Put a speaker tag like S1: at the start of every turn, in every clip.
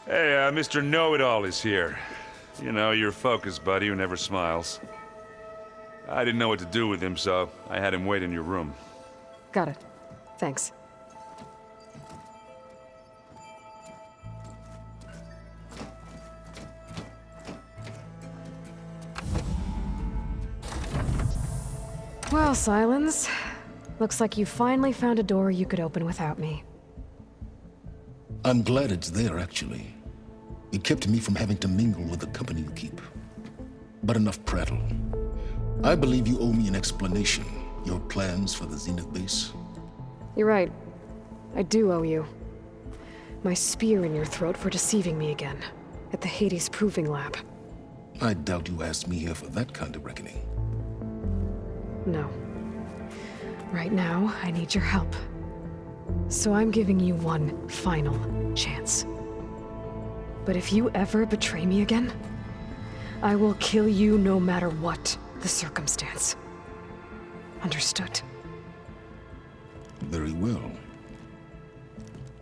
S1: Hey, Mr. Know-It-All is here. You know, your focus buddy who never smiles. I didn't know what to do with him, so I had him wait in your room.
S2: Got it. Thanks. Well, Silence. Looks like you finally found a door you could open without me.
S3: I'm glad it's there, actually. It kept me from having to mingle with the company you keep. But enough prattle. I believe you owe me an explanation. Your plans for the Zenith base?
S2: You're right. I do owe you. My spear in your throat for deceiving me again. At the Hades Proving Lab.
S3: I doubt you asked me here for that kind of reckoning.
S2: No. Right now, I need your help. So I'm giving you one final chance. But if you ever betray me again, I will kill you no matter what the circumstance. Understood?
S3: Very well.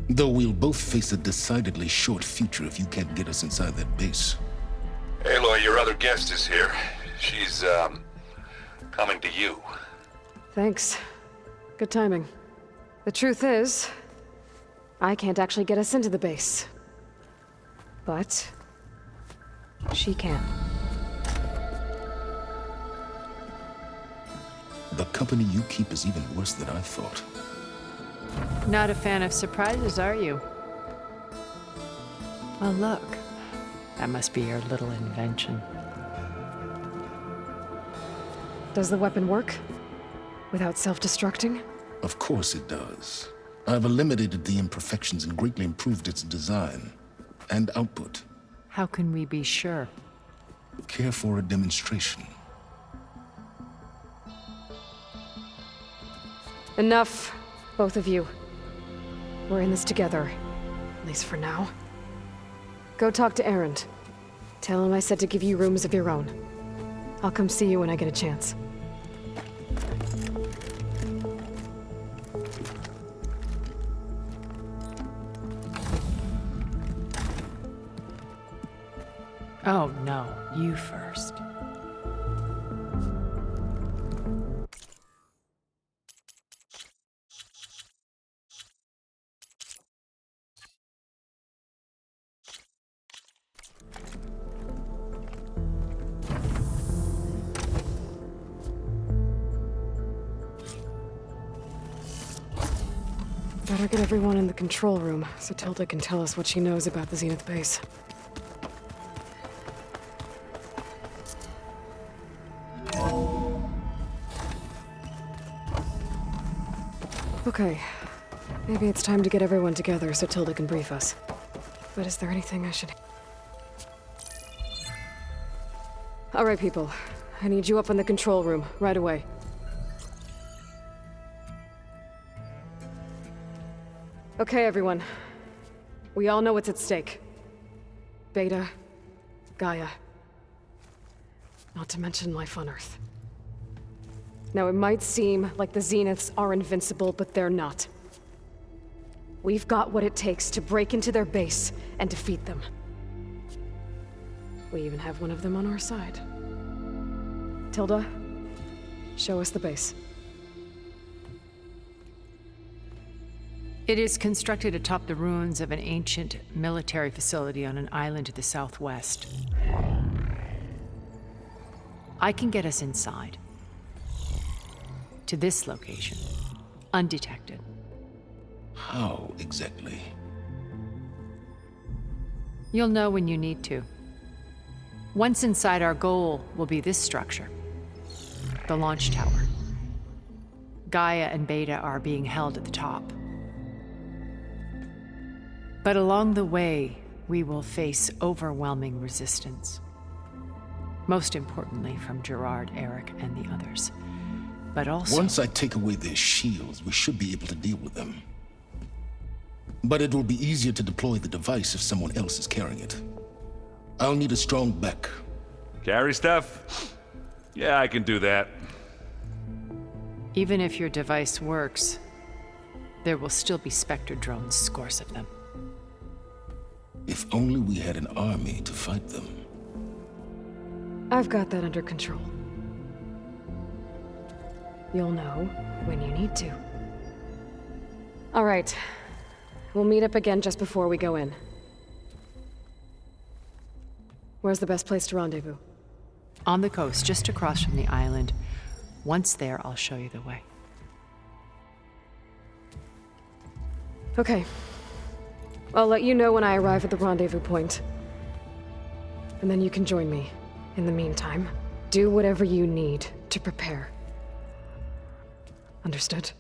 S3: Though we'll both face a decidedly short future if you can't get us inside that base.
S1: Aloy, your other guest is here. She's, coming to you.
S2: Thanks. Good timing. The truth is, I can't actually get us into the base. But she can.
S3: The company you keep is even worse than I thought.
S4: Not a fan of surprises, are you? Well, look. That must be your little invention.
S2: Does the weapon work? Without self-destructing?
S3: Of course it does. I've eliminated the imperfections and greatly improved its design and output.
S4: How can we be sure?
S3: Care for a demonstration?
S2: Enough, both of you. We're in this together, at least for now. Go talk to Erend. Tell him I said to give you rooms of your own. I'll come see you when I get a chance.
S4: Oh, no. You first.
S2: Better get everyone in the control room so Tilda can tell us what she knows about the Zenith base. Okay. Maybe it's time to get everyone together so Tilda can brief us. But is there anything I should... All right, people. I need you up in the control room, right away. Okay, everyone. We all know what's at stake. Beta, Gaia. Not to mention life on Earth. Now, it might seem like the Zeniths are invincible, but they're not. We've got what it takes to break into their base and defeat them. We even have one of them on our side. Tilda, show us the base.
S4: It is constructed atop the ruins of an ancient military facility on an island to the southwest. I can get us inside. To this location, undetected.
S3: How exactly?
S4: You'll know when you need to. Once inside, our goal will be this structure, the launch tower. Gaia and Beta are being held at the top. But along the way, we will face overwhelming resistance. Most importantly, from Gerard, Eric, and the others. But also...
S3: Once I take away their shields, we should be able to deal with them. But it will be easier to deploy the device if someone else is carrying it. I'll need a strong back.
S1: Carry stuff? Yeah, I can do that.
S4: Even if your device works, there will still be Spectre drones, scores of them.
S3: If only we had an army to fight them.
S2: I've got that under control. You'll know when you need to. All right. We'll meet up again just before we go in. Where's the best place to rendezvous?
S4: On the coast, just across from the island. Once there, I'll show you the way.
S2: Okay. I'll let you know when I arrive at the rendezvous point. And then you can join me. In the meantime, do whatever you need to prepare. Understood?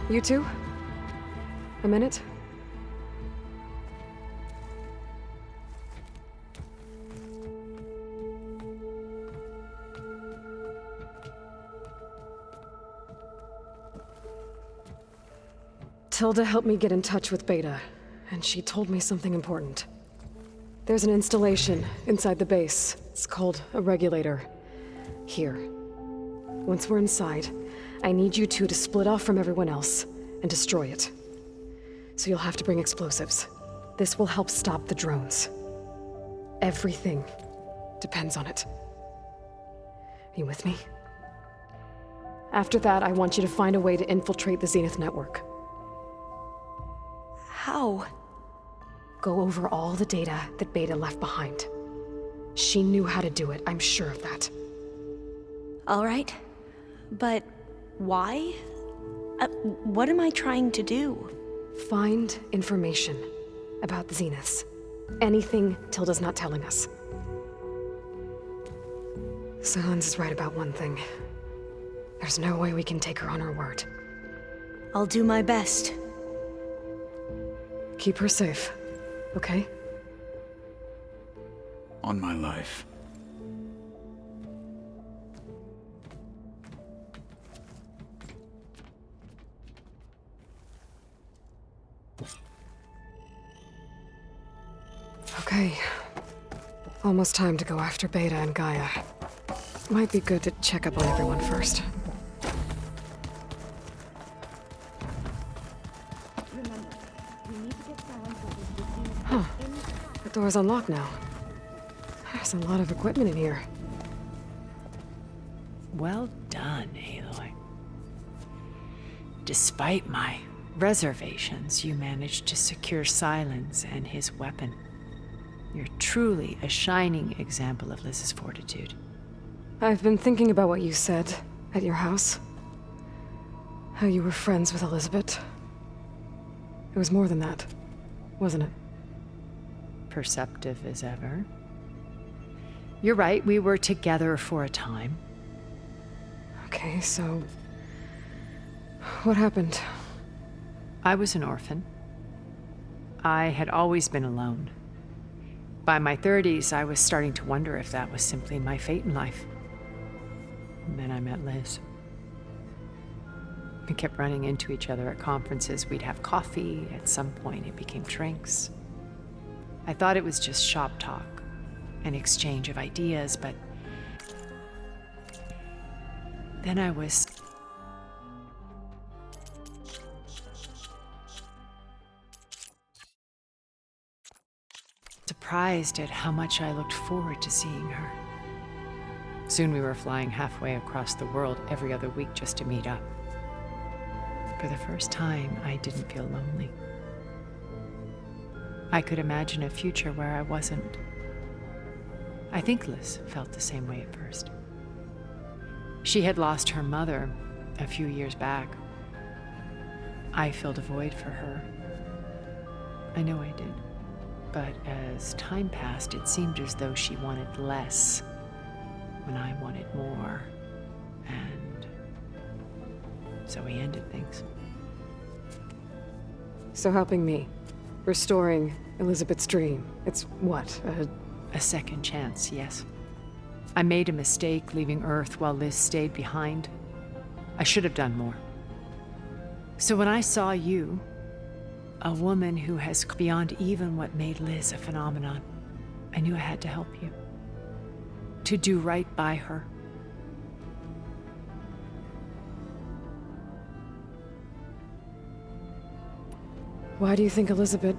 S2: You two? A minute? Tilda helped me get in touch with Beta, and she told me something important. There's an installation inside the base. It's called a regulator. Here. Once we're inside, I need you two to split off from everyone else and destroy it. So you'll have to bring explosives. This will help stop the drones. Everything depends on it. Are you with me? After that, I want you to find a way to infiltrate the Zenith network.
S5: How?
S2: Go over all the data that Beta left behind. She knew how to do it, I'm sure of that.
S5: All right. But why? What am I trying to do?
S2: Find information about the Zeniths. Anything Tilda's not telling us. Sans is right about one thing. There's no way we can take her on her word.
S5: I'll do my best.
S2: Keep her safe, okay?
S6: On my life.
S2: Okay. Almost time to go after Beta and Gaia. Might be good to check up on everyone first. Huh. The door's unlocked now. There's a lot of equipment in here.
S4: Well done, Aloy. Despite my reservations, you managed to secure Silence and his weapon. You're truly a shining example of Liz's fortitude.
S2: I've been thinking about what you said at your house. How you were friends with Elizabeth. It was more than that, wasn't it?
S4: Perceptive as ever. You're right, we were together for a time.
S2: Okay, so... what happened?
S4: I was an orphan. I had always been alone. By my 30s, I was starting to wonder if that was simply my fate in life. And then I met Liz. We kept running into each other at conferences. We'd have coffee. At some point, it became drinks. I thought it was just shop talk, an exchange of ideas, but then I was surprised at how much I looked forward to seeing her. Soon we were flying halfway across the world every other week just to meet up. For the first time, I didn't feel lonely. I could imagine a future where I wasn't. I think Liz felt the same way at first. She had lost her mother a few years back. I filled a void for her. I know I did. But as time passed, it seemed as though she wanted less when I wanted more. And so we ended things.
S2: So helping me, restoring Elizabeth's dream, it's what,
S4: A second chance, yes. I made a mistake leaving Earth while Liz stayed behind. I should have done more. So when I saw you, a woman who has beyond even what made Liz a phenomenon, I knew I had to help you. To do right by her.
S2: Why do you think Elizabeth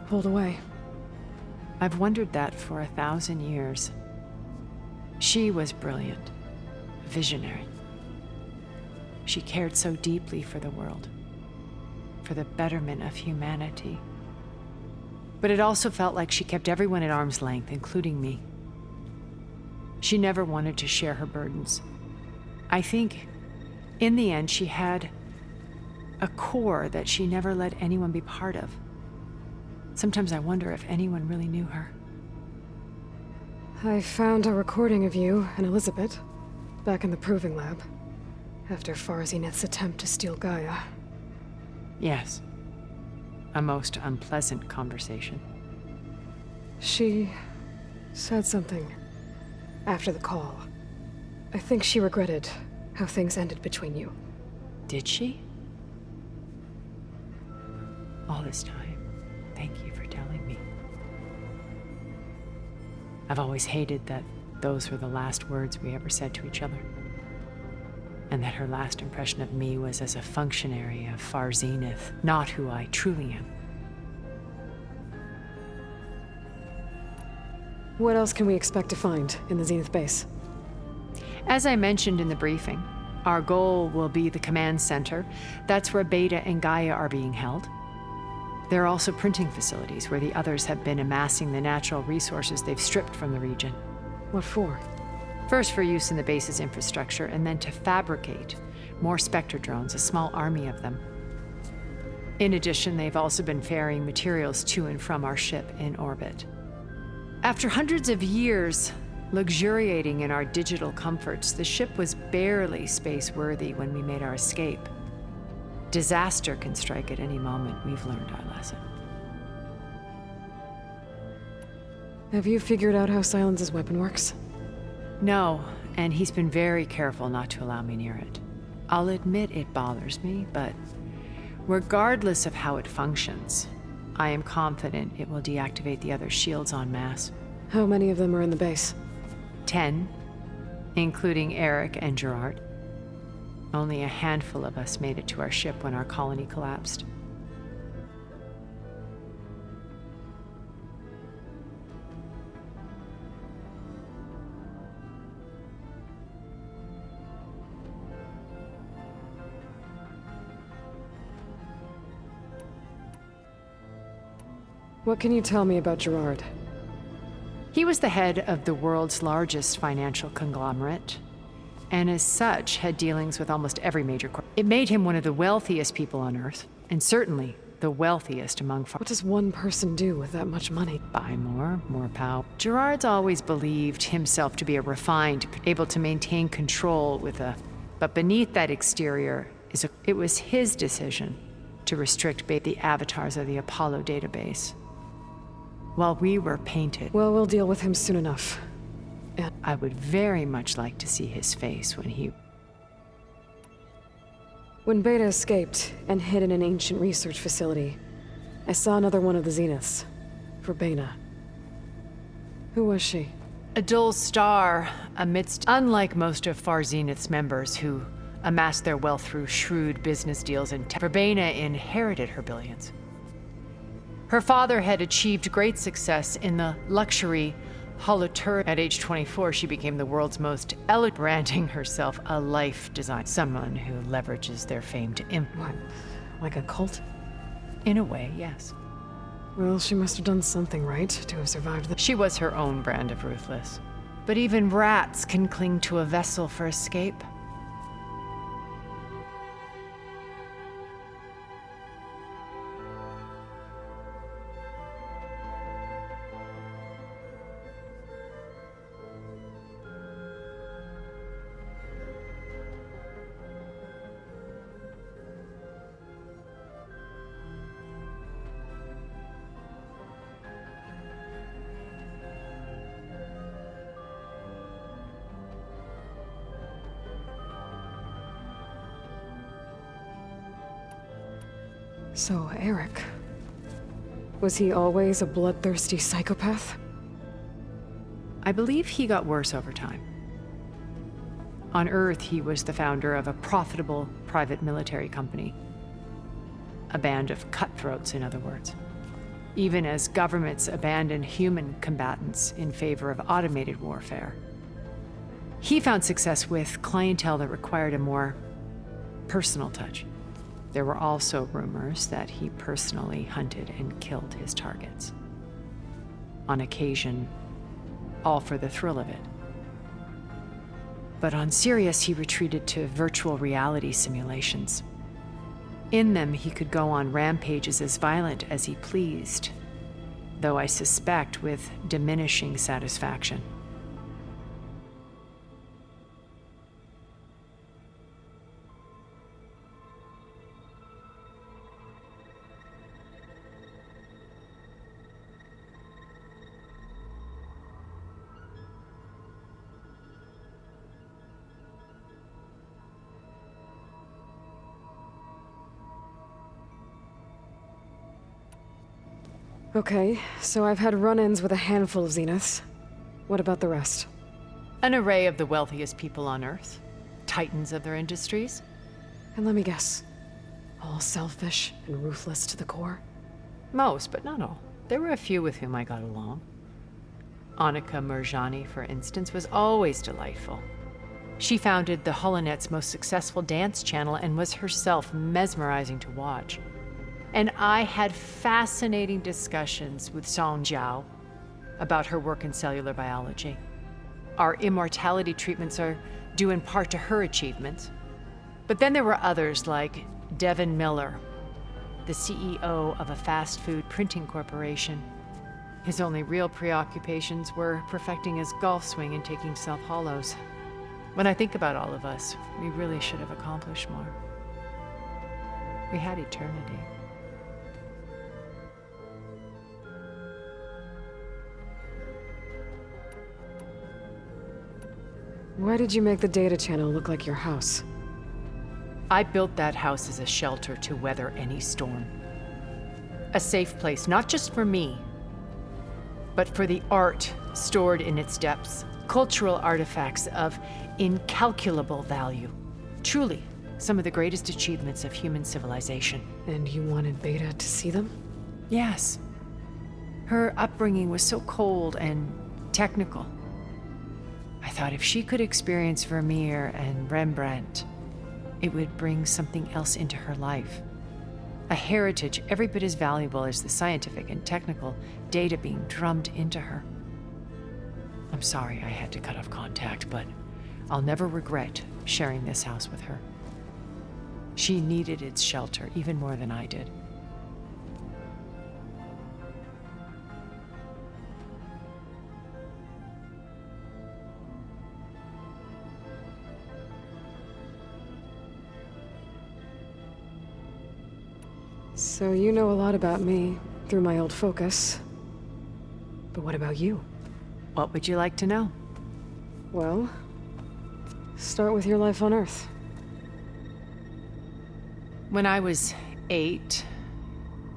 S2: pulled away?
S4: I've wondered that for 1,000 years. She was brilliant, visionary. She cared so deeply for the world, for the betterment of humanity. But it also felt like she kept everyone at arm's length, including me. She never wanted to share her burdens. I think, in the end, she had a core that she never let anyone be part of. Sometimes I wonder if anyone really knew her.
S2: I found a recording of you and Elizabeth back in the proving lab after Far Zenith's attempt to steal Gaia.
S4: Yes. A most unpleasant conversation.
S2: She said something after the call. I think she regretted how things ended between you.
S4: Did she? All this time, thank you for telling me. I've always hated that those were the last words we ever said to each other. And that her last impression of me was as a functionary of Far Zenith, not who I truly am.
S2: What else can we expect to find in the Zenith base?
S4: As I mentioned in the briefing, our goal will be the command center. That's where Beta and Gaia are being held. There are also printing facilities where the others have been amassing the natural resources they've stripped from the region.
S2: What for?
S4: First for use in the base's infrastructure, and then to fabricate more Spectre drones, a small army of them. In addition, they've also been ferrying materials to and from our ship in orbit. After hundreds of years luxuriating in our digital comforts, the ship was barely space-worthy when we made our escape. Disaster can strike at any moment. We've learned our lesson.
S2: Have you figured out how Silence's weapon works?
S4: No, and he's been very careful not to allow me near it. I'll admit it bothers me, but regardless of how it functions, I am confident it will deactivate the other shields en masse.
S2: How many of them are in the base?
S4: 10, including Eric and Gerard. Only a handful of us made it to our ship when our colony collapsed.
S2: What can you tell me about Gerard?
S4: He was the head of the world's largest financial conglomerate, and as such had dealings with almost every major corp. It made him one of the wealthiest people on Earth, and certainly the wealthiest among
S2: What does one person do with that much money?
S4: Buy more power. Gerard's always believed himself to be a refined, able to maintain control but beneath that exterior it was his decision to restrict the avatars of the Apollo database. While we were painted.
S2: Well, we'll deal with him soon enough.
S4: I would very much like to see his face
S2: When Beta escaped and hid in an ancient research facility, I saw another one of the Zeniths. Verbena. Who was she?
S4: A dull star unlike most of Far Zenith's members who amassed their wealth through shrewd business deals, and Verbena inherited her billions. Her father had achieved great success in the luxury holoturf. At age 24, she became the world's most elegant, branding herself a life designer, someone who leverages their fame to
S2: What? Like a cult?
S4: In a way, yes.
S2: Well, she must have done something right to have survived the—
S4: She was her own brand of ruthless. But even rats can cling to a vessel for escape.
S2: So, Eric. Was he always a bloodthirsty psychopath?
S4: I believe he got worse over time. On Earth, he was the founder of a profitable private military company. A band of cutthroats, in other words. Even as governments abandoned human combatants in favor of automated warfare. He found success with clientele that required a more personal touch. There were also rumors that he personally hunted and killed his targets. On occasion, all for the thrill of it. But on Sirius, he retreated to virtual reality simulations. In them, he could go on rampages as violent as he pleased, though I suspect with diminishing satisfaction.
S2: Okay, so I've had run-ins with a handful of Zeniths. What about the rest?
S4: An array of the wealthiest people on Earth. Titans of their industries.
S2: And let me guess. All selfish and ruthless to the core?
S4: Most, but not all. There were a few with whom I got along. Annika Murjani, for instance, was always delightful. She founded the Holonet's most successful dance channel and was herself mesmerizing to watch. And I had fascinating discussions with Song Jiao about her work in cellular biology. Our immortality treatments are due in part to her achievements. But then there were others like Devin Miller, the CEO of a fast food printing corporation. His only real preoccupations were perfecting his golf swing and taking self-hollows. When I think about all of us, we really should have accomplished more. We had eternity.
S2: Why did you make the data channel look like your house?
S4: I built that house as a shelter to weather any storm. A safe place, not just for me, but for the art stored in its depths, cultural artifacts of incalculable value. Truly, some of the greatest achievements of human civilization.
S2: And you wanted Beta to see them?
S4: Yes. Her upbringing was so cold and technical. I thought if she could experience Vermeer and Rembrandt, it would bring something else into her life. A heritage every bit as valuable as the scientific and technical data being drummed into her. I'm sorry I had to cut off contact, but I'll never regret sharing this house with her. She needed its shelter even more than I did.
S2: So you know a lot about me through my old focus. But what about you?
S4: What would you like to know?
S2: Well, start with your life on Earth.
S4: When I was 8,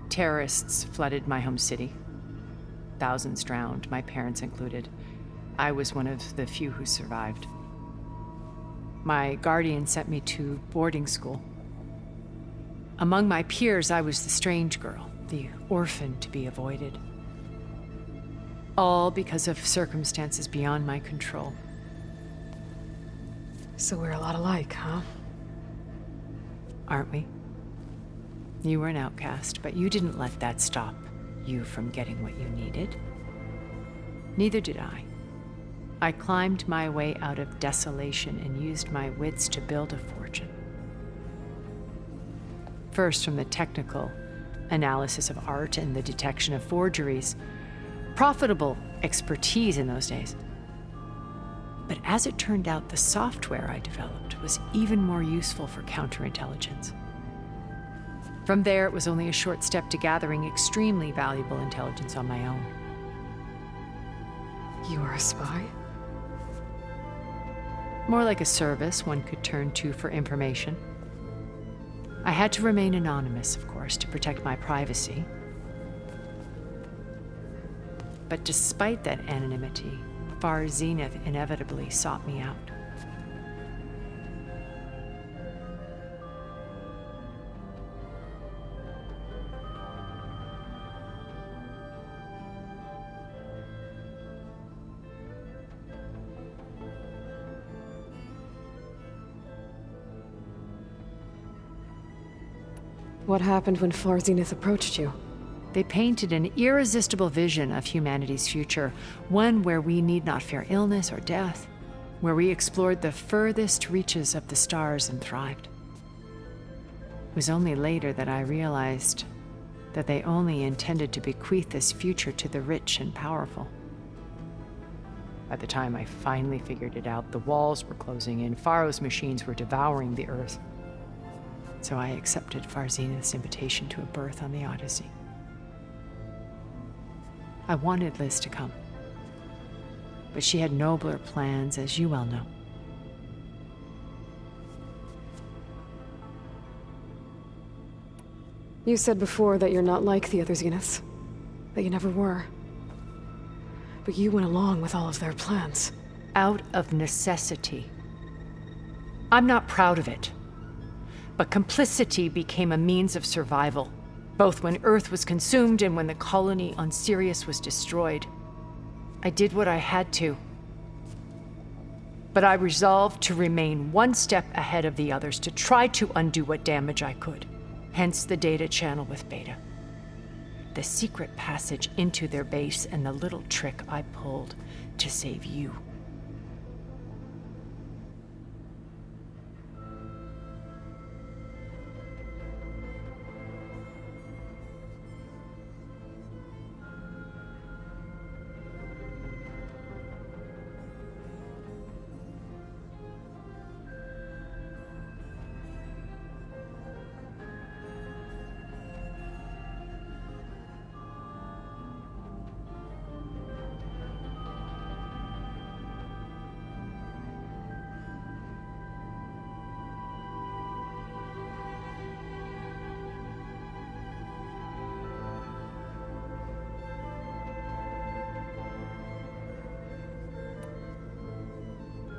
S4: terrorists flooded my home city. Thousands drowned, my parents included. I was one of the few who survived. My guardian sent me to boarding school. Among my peers, I was the strange girl, the orphan to be avoided. All because of circumstances beyond my control.
S2: So we're a lot alike, huh?
S4: Aren't we? You were an outcast, but you didn't let that stop you from getting what you needed. Neither did I. I climbed my way out of desolation and used my wits to build a fortune. First, from the technical analysis of art and the detection of forgeries, profitable expertise in those days. But as it turned out, the software I developed was even more useful for counterintelligence. From there, it was only a short step to gathering extremely valuable intelligence on my own.
S2: You are a spy?
S4: More like a service one could turn to for information. I had to remain anonymous, of course, to protect my privacy. But despite that anonymity, Far Zenith inevitably sought me out.
S2: What happened when Far Zenith approached you?
S4: They painted an irresistible vision of humanity's future, one where we need not fear illness or death, where we explored the furthest reaches of the stars and thrived. It was only later that I realized that they only intended to bequeath this future to the rich and powerful. By the time I finally figured it out, the walls were closing in, Pharaoh's machines were devouring the Earth. So I accepted Far Zenith's invitation to a berth on the Odyssey. I wanted Liz to come, but she had nobler plans, as you well know.
S2: You said before that you're not like the other Zeniths. That you never were. But you went along with all of their plans.
S4: Out of necessity. I'm not proud of it. But complicity became a means of survival, both when Earth was consumed and when the colony on Sirius was destroyed. I did what I had to. But I resolved to remain one step ahead of the others, to try to undo what damage I could. Hence the data channel with Beta. The secret passage into their base and the little trick I pulled to save you.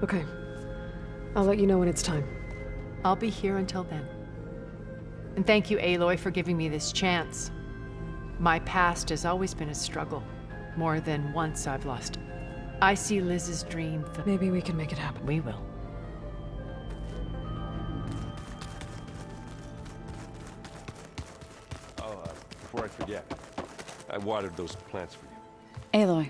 S2: Okay. I'll let you know when it's time.
S4: I'll be here until then. And thank you, Aloy, for giving me this chance. My past has always been a struggle. More than once I've lost. I see Liz's dream.
S2: Maybe we can make it happen.
S4: We will.
S6: Before I forget, I watered those plants for you.
S7: Aloy,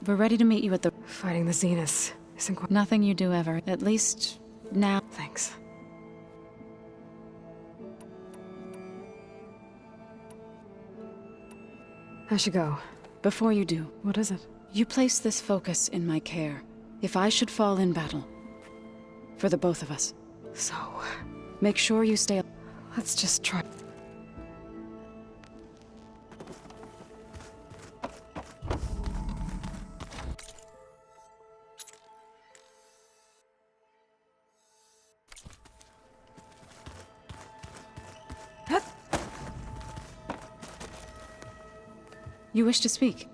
S7: we're ready to meet you at the...
S2: Fighting the Zeniths isn't quite...
S7: Nothing you do ever, at least now.
S2: Thanks. I should go.
S7: Before you do,
S2: What is it?
S7: you place this focus in my care. If I should fall in battle, for the both of us,
S2: So,
S7: make sure you stay...
S2: let's just try.
S7: You wish to speak?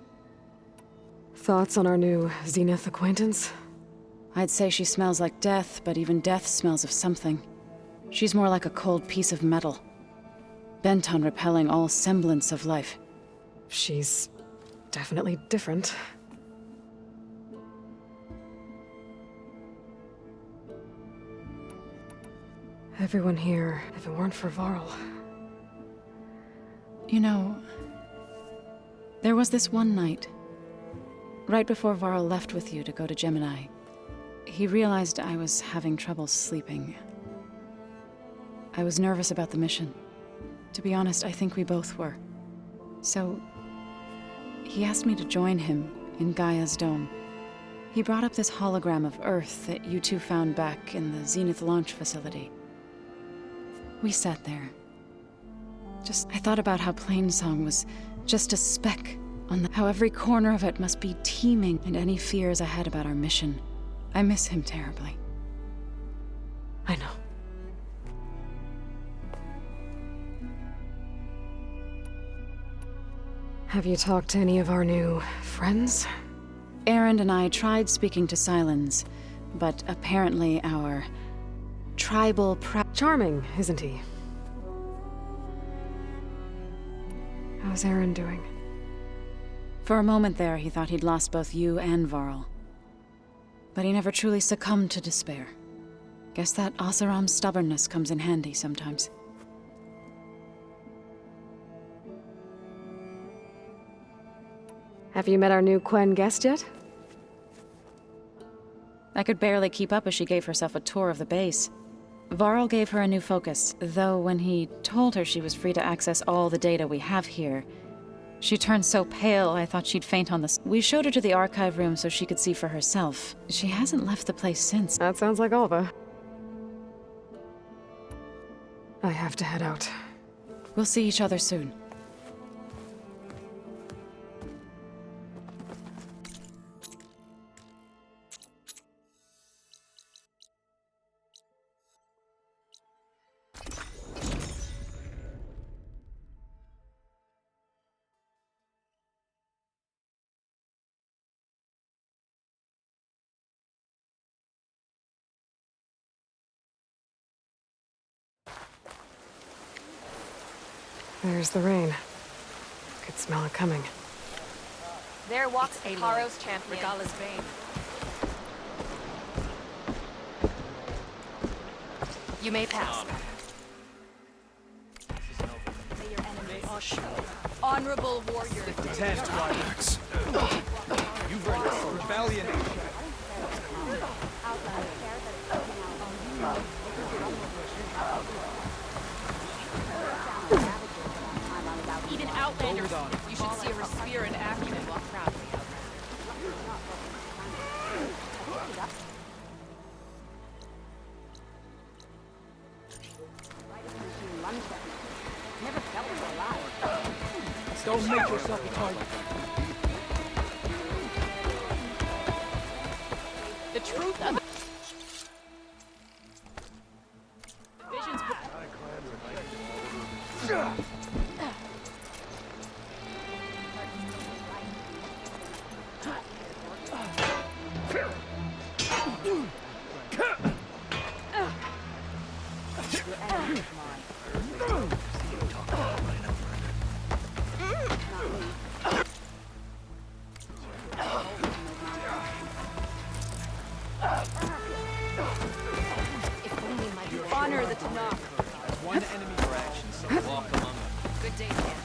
S2: Thoughts on our new Zenith acquaintance?
S7: I'd say she smells like death, but even death smells of something. She's more like a cold piece of metal, bent on repelling all semblance of life.
S2: She's definitely different. Everyone here, if it weren't for Varl.
S7: You know, there was this one night Right before Varl left with you to go to Gemini, he realized I was having trouble sleeping. I was nervous about the mission. To be honest, I think we both were. So, he asked me to join him in Gaia's dome. He brought up this hologram of Earth that you two found back in the Zenith launch facility. We sat there. I thought about how Plainsong was just a speck on how every corner of it must be teeming, and any fears I had about our mission. I miss him terribly.
S2: I know. Have you talked to any of our new friends?
S7: Erend and I tried speaking to Sylens, but apparently our tribal
S2: Charming, isn't he? How's Erend doing?
S7: For a moment there, he thought he'd lost both you and Varl. But he never truly succumbed to despair. Guess that Oseram's stubbornness comes in handy sometimes.
S2: Have you met our new Quen guest yet?
S7: I could barely keep up as she gave herself a tour of the base. Varl gave her a new focus, though when he told her she was free to access all the data we have here, she turned so pale I thought she'd faint on the... We showed her to the archive room so she could see for herself. She hasn't left the place since.
S2: That sounds like Alva. I have to head out.
S7: We'll see each other soon.
S2: There's the rain. Could smell it coming.
S8: There walks Haro's champion. Regala's Bane. You may pass. May your enemies honorable warrior.
S9: Test Trimax. You've earned this rebellion.
S8: Even Outlanders, you should see her spear in action and walk proudly.
S9: Don't make yourself a target.
S8: The truth of visions. Honor the Tanakh.
S9: One enemy for action, so walk among them.
S8: Good day, champion.